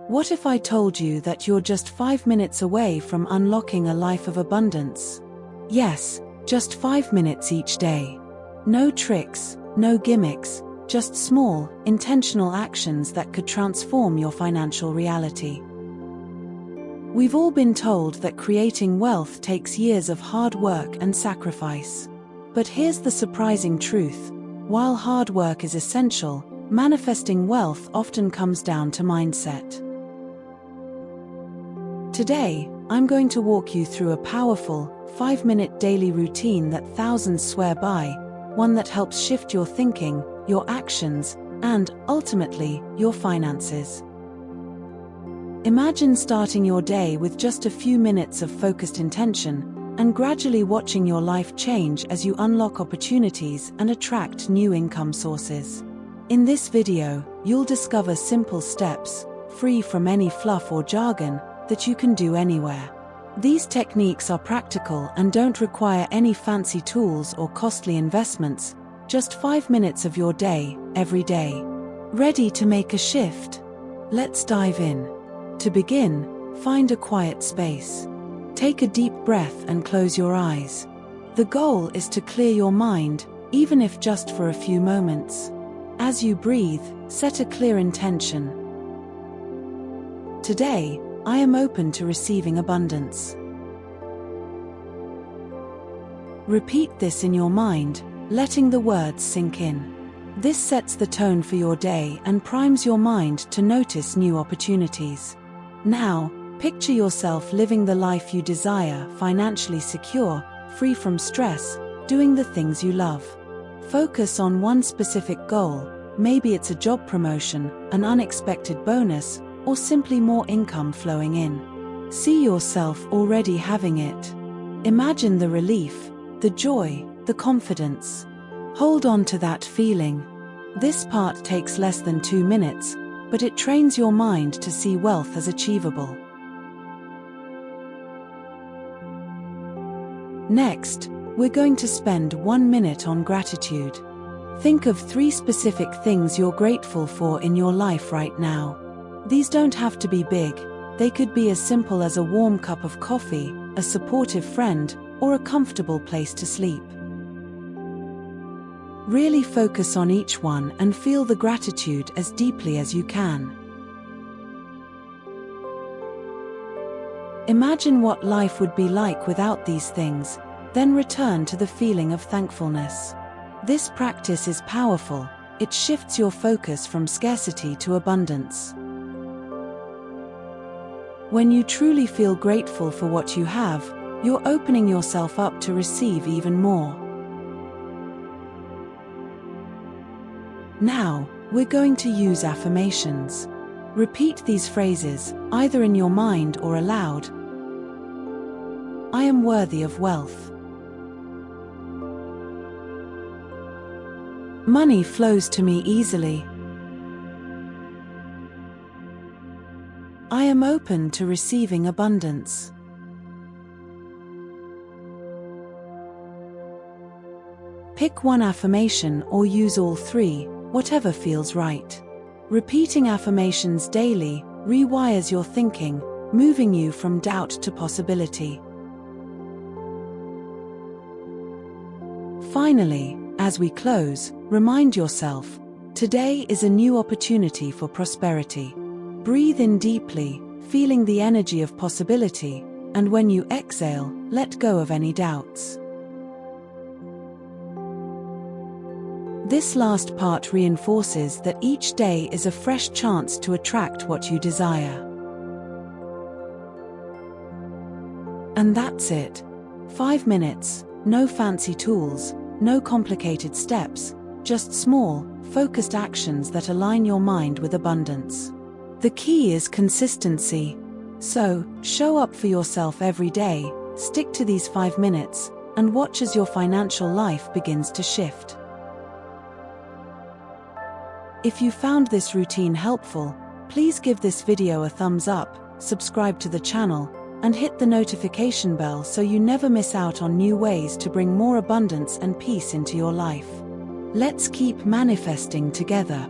What if I told you that you're just 5 minutes away from unlocking a life of abundance? Yes, just 5 minutes each day. No tricks, no gimmicks, just small, intentional actions that could transform your financial reality. We've all been told that creating wealth takes years of hard work and sacrifice. But here's the surprising truth. While hard work is essential, manifesting wealth often comes down to mindset. Today, I'm going to walk you through a powerful, 5-minute daily routine that thousands swear by, one that helps shift your thinking, your actions, and, ultimately, your finances. Imagine starting your day with just a few minutes of focused intention, and gradually watching your life change as you unlock opportunities and attract new income sources. In this video, you'll discover simple steps, free from any fluff or jargon, that you can do anywhere. These techniques are practical and don't require any fancy tools or costly investments, just 5 minutes of your day, every day. Ready to make a shift? Let's dive in. To begin, find a quiet space. Take a deep breath and close your eyes. The goal is to clear your mind, even if just for a few moments. As you breathe, set a clear intention. Today, I am open to receiving abundance. Repeat this in your mind, letting the words sink in. This sets the tone for your day and primes your mind to notice new opportunities. Now, picture yourself living the life you desire, financially secure, free from stress, doing the things you love. Focus on one specific goal. Maybe it's a job promotion, an unexpected bonus, or simply more income flowing in. See yourself already having it. Imagine the relief, the joy, the confidence. Hold on to that feeling. This part takes less than 2 minutes, but it trains your mind to see wealth as achievable. Next, we're going to spend 1 minute on gratitude. Think of 3 specific things you're grateful for in your life right now. These don't have to be big. They could be as simple as a warm cup of coffee, a supportive friend, or a comfortable place to sleep. Really focus on each one and feel the gratitude as deeply as you can. Imagine what life would be like without these things, then return to the feeling of thankfulness. This practice is powerful. It shifts your focus from scarcity to abundance. When you truly feel grateful for what you have, you're opening yourself up to receive even more. Now, we're going to use affirmations. Repeat these phrases, either in your mind or aloud. I am worthy of wealth. Money flows to me easily. I am open to receiving abundance. Pick one affirmation or use all 3, whatever feels right. Repeating affirmations daily rewires your thinking, moving you from doubt to possibility. Finally, as we close, remind yourself, today is a new opportunity for prosperity. Breathe in deeply, feeling the energy of possibility, and when you exhale, let go of any doubts. This last part reinforces that each day is a fresh chance to attract what you desire. And that's it. 5 minutes, no fancy tools, no complicated steps, just small, focused actions that align your mind with abundance. The key is consistency. So, show up for yourself every day, stick to these 5 minutes, and watch as your financial life begins to shift. If you found this routine helpful, please give this video a thumbs up, subscribe to the channel, and hit the notification bell so you never miss out on new ways to bring more abundance and peace into your life. Let's keep manifesting together.